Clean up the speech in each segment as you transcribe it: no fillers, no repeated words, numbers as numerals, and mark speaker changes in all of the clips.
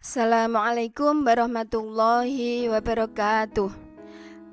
Speaker 1: Assalamualaikum warahmatullahi wabarakatuh.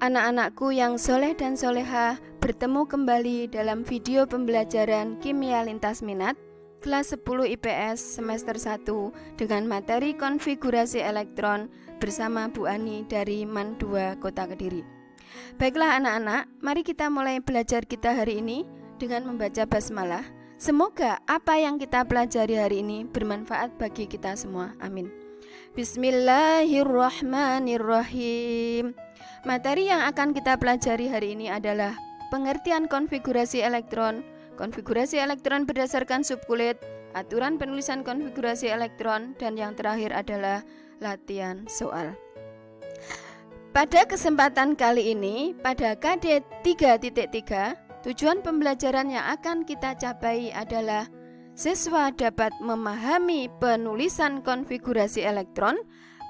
Speaker 1: Anak-anakku yang soleh dan soleha, bertemu kembali dalam video pembelajaran Kimia Lintas Minat kelas 10 IPS semester 1 dengan materi konfigurasi elektron bersama Bu Ani dari MAN 2 Kota Kediri. Baiklah anak-anak, mari kita mulai belajar kita hari ini dengan membaca basmalah. Semoga apa yang kita pelajari hari ini bermanfaat bagi kita semua. Amin. Bismillahirrahmanirrahim. Materi yang akan kita pelajari hari ini adalah pengertian konfigurasi elektron, konfigurasi elektron berdasarkan subkulit, aturan penulisan konfigurasi elektron, dan yang terakhir adalah latihan soal. Pada kesempatan kali ini, pada KD 3.3, tujuan pembelajaran yang akan kita capai adalah siswa dapat memahami penulisan konfigurasi elektron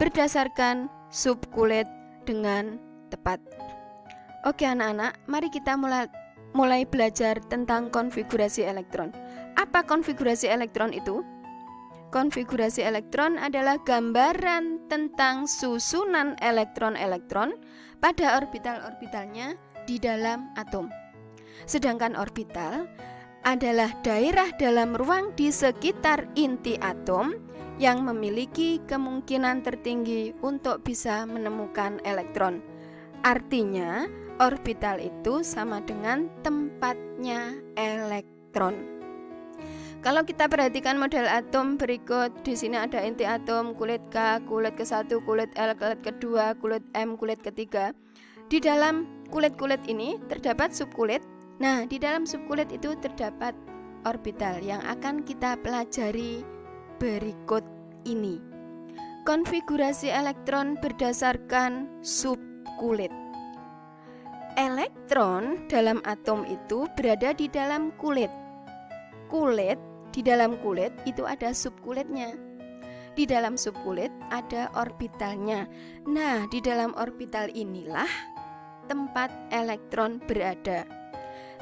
Speaker 1: berdasarkan subkulit dengan tepat. Oke anak-anak, mari kita mulai belajar tentang konfigurasi elektron. Apa konfigurasi elektron itu? Konfigurasi elektron adalah gambaran tentang susunan elektron-elektron pada orbital-orbitalnya di dalam atom. Sedangkan orbital adalah daerah dalam ruang di sekitar inti atom yang memiliki kemungkinan tertinggi untuk bisa menemukan elektron. Artinya, orbital itu sama dengan tempatnya elektron. Kalau kita perhatikan model atom berikut, di sini ada inti atom, kulit K, kulit ke-1, kulit L, kulit ke-2, kulit M, kulit ke-3. Di dalam kulit-kulit ini terdapat subkulit. Nah, di dalam subkulit itu terdapat orbital yang akan kita pelajari berikut ini. Konfigurasi elektron berdasarkan subkulit. Elektron dalam atom itu berada di dalam kulit. Di dalam kulit itu ada subkulitnya. Di dalam subkulit ada orbitalnya. Nah, di dalam orbital inilah tempat elektron berada.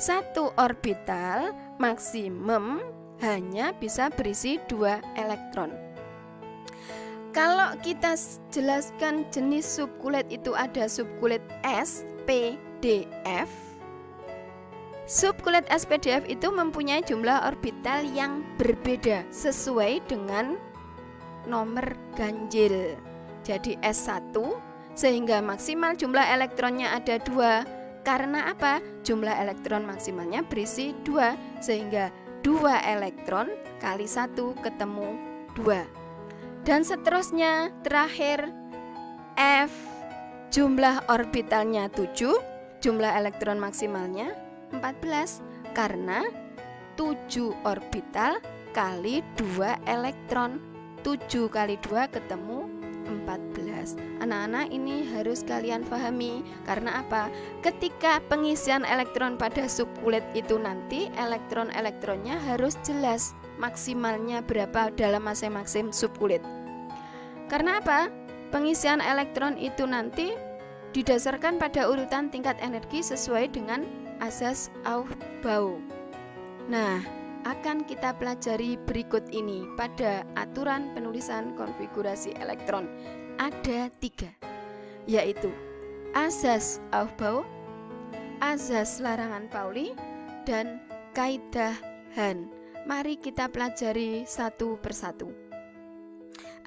Speaker 1: Satu orbital maksimum hanya bisa berisi 2 elektron. Kalau kita jelaskan jenis subkulit itu ada subkulit S, P, D, F. Subkulit SPDF itu mempunyai jumlah orbital yang berbeda sesuai dengan nomor ganjil. Jadi S1 sehingga maksimal jumlah elektronnya ada 2. Karena apa? Jumlah elektron maksimalnya berisi 2, sehingga 2 elektron kali 1 ketemu 2. Dan seterusnya, terakhir F, jumlah orbitalnya 7, jumlah elektron maksimalnya 14, karena 7 orbital kali 2 elektron. 7 kali 2 ketemu 14. Anak-anak ini harus kalian pahami. Karena apa? Ketika pengisian elektron pada subkulit itu nanti elektron-elektronnya harus jelas maksimalnya berapa dalam masing-masing subkulit. Karena apa? Pengisian elektron itu nanti didasarkan pada urutan tingkat energi sesuai dengan asas Aufbau. Nah, akan kita pelajari berikut ini pada aturan penulisan konfigurasi elektron. Ada 3, yaitu asas Aufbau, asas larangan Pauli, dan kaidah Hahn. Mari kita pelajari satu persatu.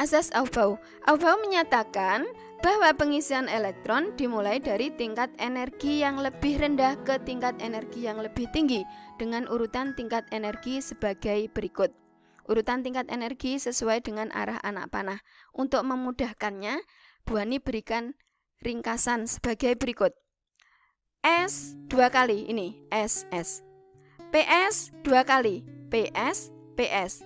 Speaker 1: Asas Aufbau. Aufbau menyatakan bahwa pengisian elektron dimulai dari tingkat energi yang lebih rendah ke tingkat energi yang lebih tinggi dengan urutan tingkat energi sebagai berikut. Urutan tingkat energi sesuai dengan arah anak panah. Untuk memudahkannya, Bu Ani berikan ringkasan sebagai berikut. S 2 kali, ini SS. PS 2 kali, PS, PS.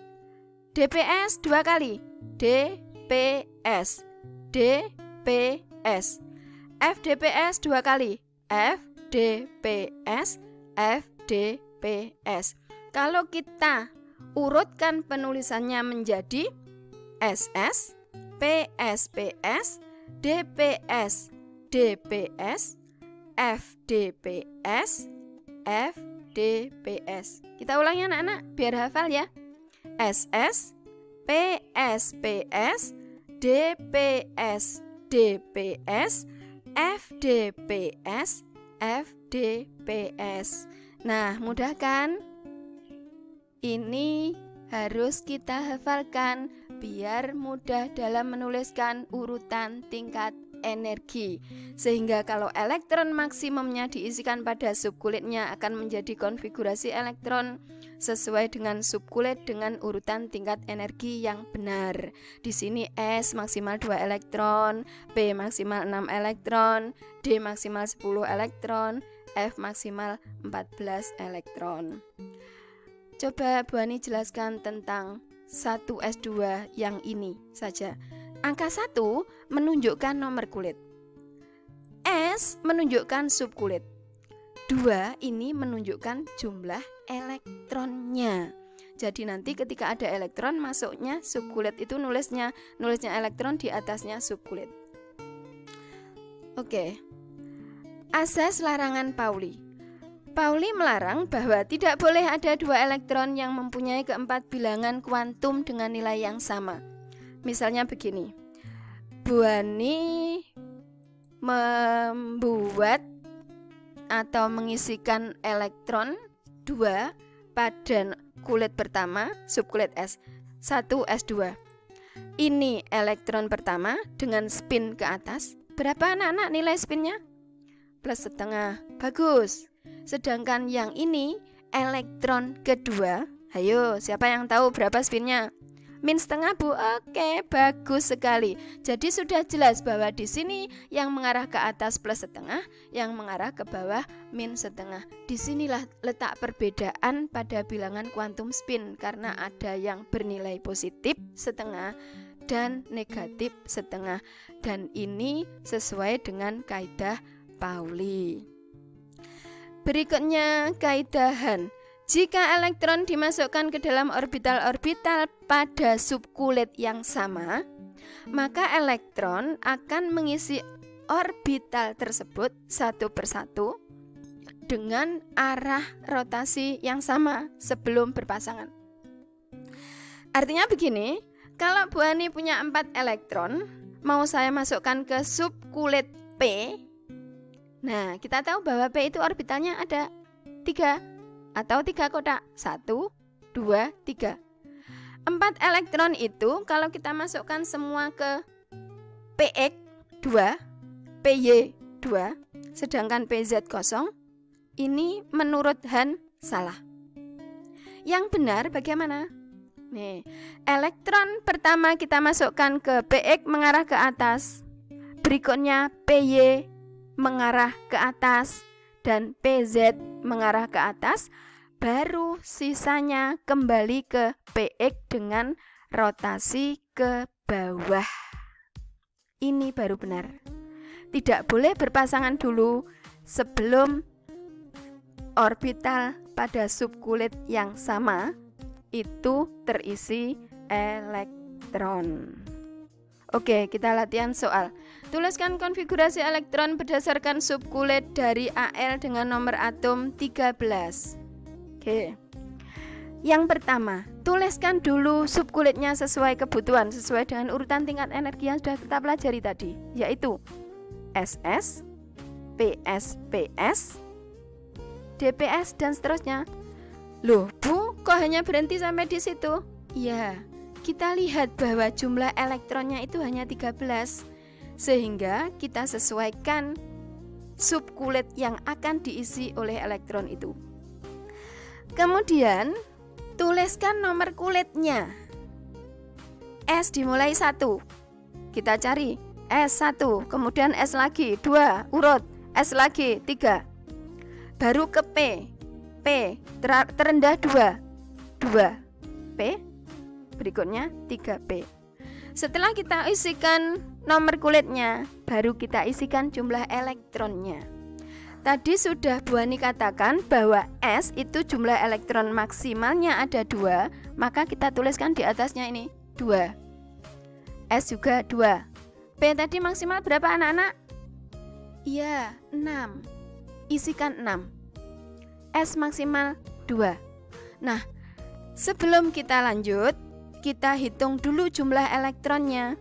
Speaker 1: DPS 2 kali, DPS, DPS. FDPS 2 kali, FDPS, FDPS. Kalau kita urutkan penulisannya menjadi SS, PS, PS, DPS, DPS, FDPS, FDPS. Kita ulangi anak-anak biar hafal ya. SS, PS, PS, DPS, DPS, FDPS, FDPS. Nah, mudah kan? Ini harus kita hafalkan biar mudah dalam menuliskan urutan tingkat energi. Sehingga kalau elektron maksimumnya diisikan pada subkulitnya akan menjadi konfigurasi elektron sesuai dengan subkulit dengan urutan tingkat energi yang benar. Di sini S maksimal 2 elektron, P maksimal 6 elektron, D maksimal 10 elektron, F maksimal 14 elektron. Coba Bu Ani jelaskan tentang 1s2 yang ini saja. Angka 1 menunjukkan nomor kulit, S menunjukkan subkulit, 2 ini menunjukkan jumlah elektronnya. Jadi nanti ketika ada elektron masuknya subkulit itu nulisnya elektron di atasnya subkulit. Oke. Asas larangan Pauli. Pauli melarang bahwa tidak boleh ada 2 elektron yang mempunyai keempat bilangan kuantum dengan nilai yang sama. Misalnya begini, Bu Ani membuat atau mengisikan elektron 2 pada kulit pertama, subkulit S, 1s2. Ini elektron pertama dengan spin ke atas. Berapa anak-anak nilai spinnya? +1/2. Bagus. Sedangkan yang ini elektron kedua, ayo siapa yang tahu berapa spinnya? -1/2 Bu. Oke, bagus sekali. Jadi sudah jelas bahwa di sini yang mengarah ke atas +1/2, yang mengarah ke bawah -1/2. Disinilah letak perbedaan pada bilangan kuantum spin karena ada yang bernilai positif 1/2 dan negatif 1/2. Dan ini sesuai dengan kaidah Pauli. Berikutnya kaidahan. Jika elektron dimasukkan ke dalam orbital-orbital pada subkulit yang sama, maka elektron akan mengisi orbital tersebut satu persatu dengan arah rotasi yang sama sebelum berpasangan. Artinya begini, kalau Bu Ani punya 4 elektron, mau saya masukkan ke subkulit P. Nah, kita tahu bahwa P itu orbitalnya ada 3 atau 3 kotak. 1, 2, 3. 4 elektron itu kalau kita masukkan semua ke PX 2, PY 2, sedangkan PZ kosong, ini menurut Han salah. Yang benar bagaimana? Nih, elektron pertama kita masukkan ke PX mengarah ke atas. Berikutnya PY mengarah ke atas dan PZ mengarah ke atas, baru sisanya kembali ke PX dengan rotasi ke bawah. Ini baru benar. Tidak boleh berpasangan dulu sebelum orbital pada subkulit yang sama itu terisi elektron. Oke, kita latihan soal. Tuliskan konfigurasi elektron berdasarkan subkulit dari Al dengan nomor atom 13. Oke. Yang pertama, tuliskan dulu subkulitnya sesuai kebutuhan, sesuai dengan urutan tingkat energi yang sudah kita pelajari tadi, yaitu SS, PS, PS, DPS, dan seterusnya. Loh, Bu, kok hanya berhenti sampai di situ? Ya, kita lihat bahwa jumlah elektronnya itu hanya 13, sehingga kita sesuaikan subkulit yang akan diisi oleh elektron itu. Kemudian tuliskan nomor kulitnya. S dimulai 1, kita cari S1, kemudian S lagi 2, urut, S lagi 3, baru ke P terendah 2, P, berikutnya 3P. Setelah kita isikan nomor kulitnya, baru kita isikan jumlah elektronnya. Tadi sudah Bu Ani katakan bahwa S itu jumlah elektron maksimalnya ada 2, maka kita tuliskan di atasnya ini 2. S juga 2. P tadi maksimal berapa anak-anak? Iya, 6. Isikan 6. S maksimal 2. Nah, sebelum kita lanjut, kita hitung dulu jumlah elektronnya.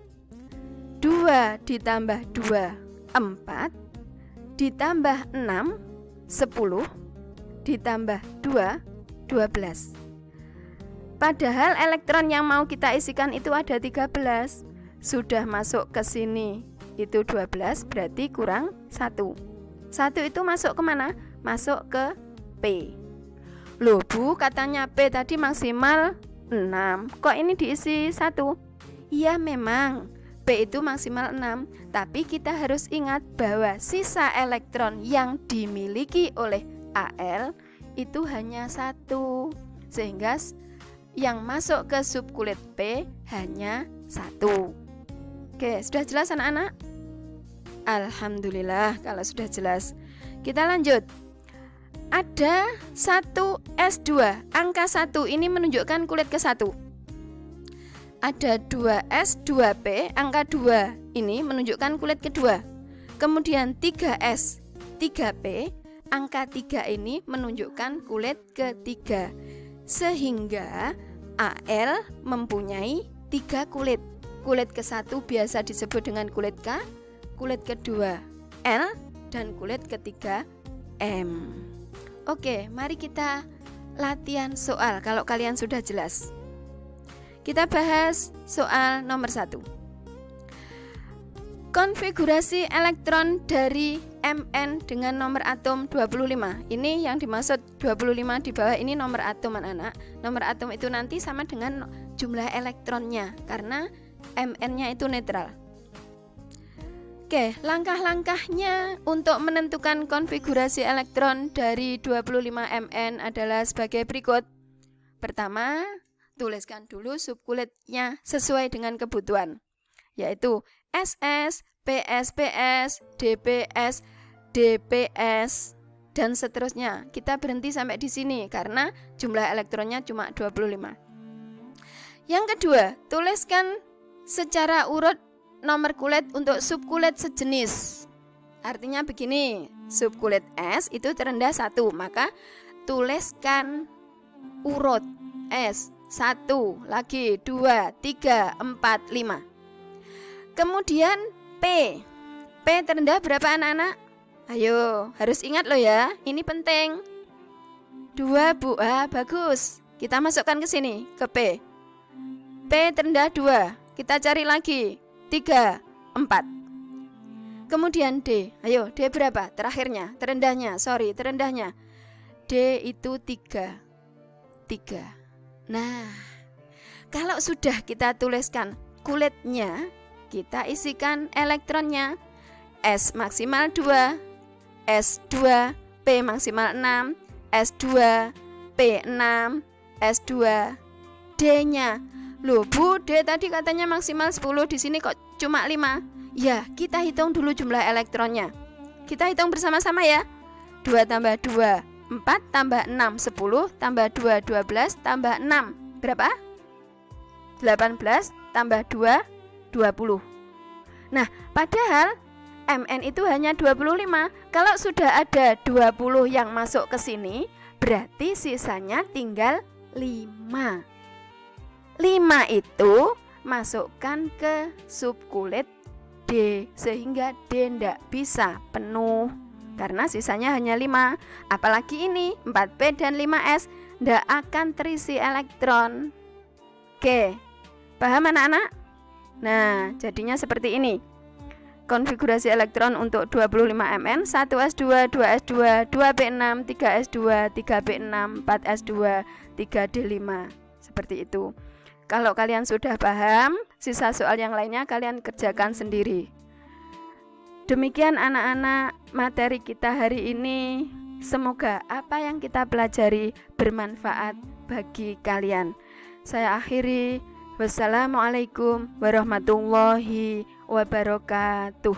Speaker 1: 2 ditambah 2, 4, ditambah 6, 10, ditambah 2, 12. Padahal elektron yang mau kita isikan itu ada 13. Sudah masuk ke sini itu 12, berarti kurang 1. 1 itu masuk kemana? Masuk ke P. Loh Bu, katanya P tadi maksimal 6, kok ini diisi 1? Iya memang P itu maksimal 6, tapi kita harus ingat bahwa sisa elektron yang dimiliki oleh Al itu hanya 1, sehingga yang masuk ke subkulit P hanya 1. Oke, sudah jelas anak-anak? Alhamdulillah kalau sudah jelas. Kita lanjut. Ada 1S2, angka 1 ini menunjukkan kulit ke-1. Ada 2S, 2P, angka 2 ini menunjukkan kulit kedua. Kemudian 3S, 3P, angka 3 ini menunjukkan kulit ketiga. Sehingga Al mempunyai 3 kulit. Kulit ke-1 biasa disebut dengan kulit K, kulit kedua L, dan kulit ketiga M. Oke, mari kita latihan soal kalau kalian sudah jelas. Kita bahas soal nomor 1. Konfigurasi elektron dari Mn dengan nomor atom 25. Ini yang dimaksud 25 di bawah ini nomor atom anak-anak. Nomor atom itu nanti sama dengan jumlah elektronnya karena Mn-nya itu netral. Oke, langkah-langkahnya untuk menentukan konfigurasi elektron dari 25 Mn adalah sebagai berikut. Pertama, tuliskan dulu subkulitnya sesuai dengan kebutuhan, yaitu SS, PS, PS, DPS, DPS, dan seterusnya. Kita berhenti sampai di sini karena jumlah elektronnya cuma 25. Yang kedua, tuliskan secara urut nomor kulit untuk subkulit sejenis. Artinya begini, subkulit S itu terendah 1, maka tuliskan urut S 1, lagi 2, 3, 4, 5. Kemudian P terendah berapa anak-anak? Ayo, harus ingat loh ya, ini penting. 2 Bu, bagus. Kita masukkan ke sini, ke P. P terendah 2, kita cari lagi 3, 4. Kemudian D, ayo D berapa? Terendahnya. D itu 3. Nah, kalau sudah kita tuliskan kulitnya, kita isikan elektronnya. S maksimal 2, S2, P maksimal 6, S2, P6, S2, D-nya. Loh Bu, D tadi katanya maksimal 10, di sini kok cuma 5. Ya, kita hitung dulu jumlah elektronnya. Kita hitung bersama-sama ya. 2 tambah 2, 4 tambah 6, 10 tambah 2, 12 tambah 6. Berapa? 18 tambah 2, 20. Nah, padahal Mn itu hanya 25. Kalau sudah ada 20 yang masuk ke sini, berarti sisanya tinggal 5. 5 itu masukkan ke subkulit D, sehingga D tidak bisa penuh karena sisanya hanya 5. Apalagi ini 4P dan 5S tidak akan terisi elektron. Oke, paham anak-anak? Nah, jadinya seperti ini. Konfigurasi elektron untuk 25 Mn, 1S2, 2S2, 2P6, 3S2, 3P6, 4S2, 3D5. Seperti itu. Kalau kalian sudah paham, sisa soal yang lainnya kalian kerjakan sendiri. Demikian anak-anak materi kita hari ini. Semoga apa yang kita pelajari bermanfaat bagi kalian. Saya akhiri. Wassalamualaikum warahmatullahi wabarakatuh.